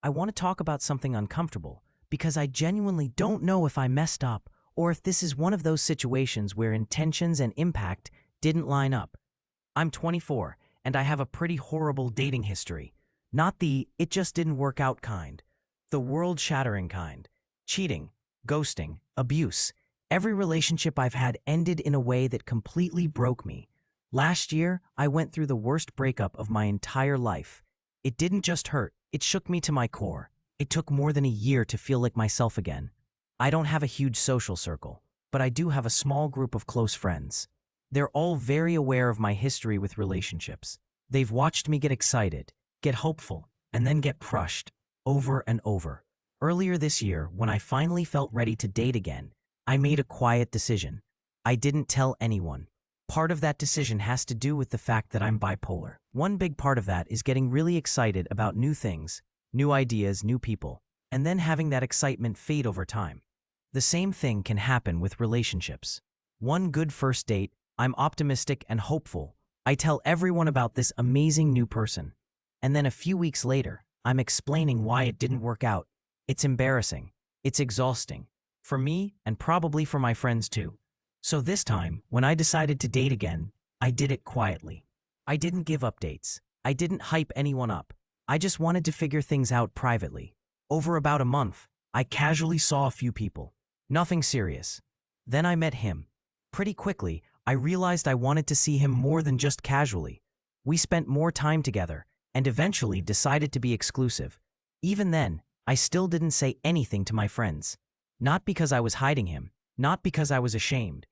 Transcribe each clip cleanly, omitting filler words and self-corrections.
I want to talk about something uncomfortable because I genuinely don't know if I messed up or if this is one of those situations where intentions and impact didn't line up. I'm 24 and I have a pretty horrible dating history. Not the "it just didn't work out" kind, the world-shattering kind. Cheating, ghosting, abuse. Every relationship I've had ended in a way that completely broke me. Last year, I went through the worst breakup of my entire life. It didn't just hurt, it shook me to my core. It took more than a year to feel like myself again. I don't have a huge social circle, but I do have a small group of close friends. They're all very aware of my history with relationships. They've watched me get excited, get hopeful, and then get crushed, over and over. Earlier this year, when I finally felt ready to date again, I made a quiet decision. I didn't tell anyone. Part of that decision has to do with the fact that I'm bipolar. One big part of that is getting really excited about new things, new ideas, new people, and then having that excitement fade over time. The same thing can happen with relationships. One good first date, I'm optimistic and hopeful. I tell everyone about this amazing new person. And then a few weeks later, I'm explaining why it didn't work out. It's embarrassing. It's exhausting. For me, and probably for my friends too. So this time, when I decided to date again, I did it quietly. I didn't give updates. I didn't hype anyone up. I just wanted to figure things out privately. Over about a month, I casually saw a few people. Nothing serious. Then I met him. Pretty quickly, I realized I wanted to see him more than just casually. We spent more time together, and eventually decided to be exclusive. Even then, I still didn't say anything to my friends. Not because I was hiding him, not because I was ashamed,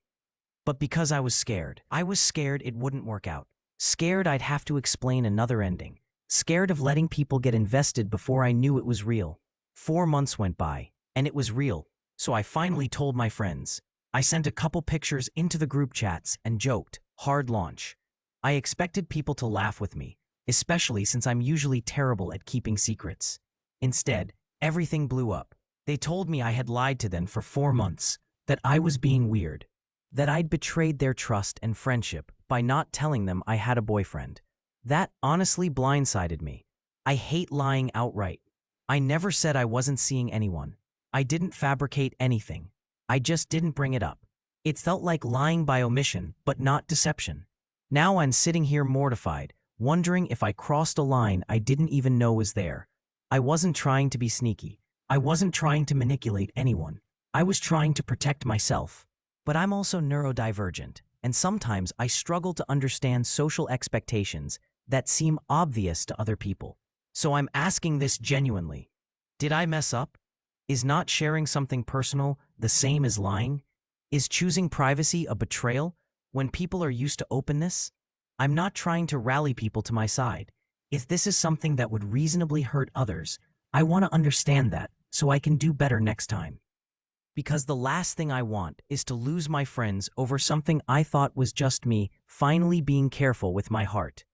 but because I was scared. I was scared it wouldn't work out. Scared I'd have to explain another ending. Scared of letting people get invested before I knew it was real. 4 months went by, and it was real, so I finally told my friends. I sent a couple pictures into the group chats and joked, "Hard launch." I expected people to laugh with me, especially since I'm usually terrible at keeping secrets. Instead, everything blew up. They told me I had lied to them for 4 months, that I was being weird, that I'd betrayed their trust and friendship by not telling them I had a boyfriend. That honestly blindsided me. I hate lying outright. I never said I wasn't seeing anyone. I didn't fabricate anything. I just didn't bring it up. It felt like lying by omission, but not deception. Now I'm sitting here mortified, wondering if I crossed a line I didn't even know was there. I wasn't trying to be sneaky. I wasn't trying to manipulate anyone. I was trying to protect myself. But I'm also neurodivergent, and sometimes I struggle to understand social expectations that seem obvious to other people. So I'm asking this genuinely. Did I mess up? Is not sharing something personal the same as lying? Is choosing privacy a betrayal when people are used to openness? I'm not trying to rally people to my side. If this is something that would reasonably hurt others, I want to understand that so I can do better next time. Because the last thing I want is to lose my friends over something I thought was just me finally being careful with my heart.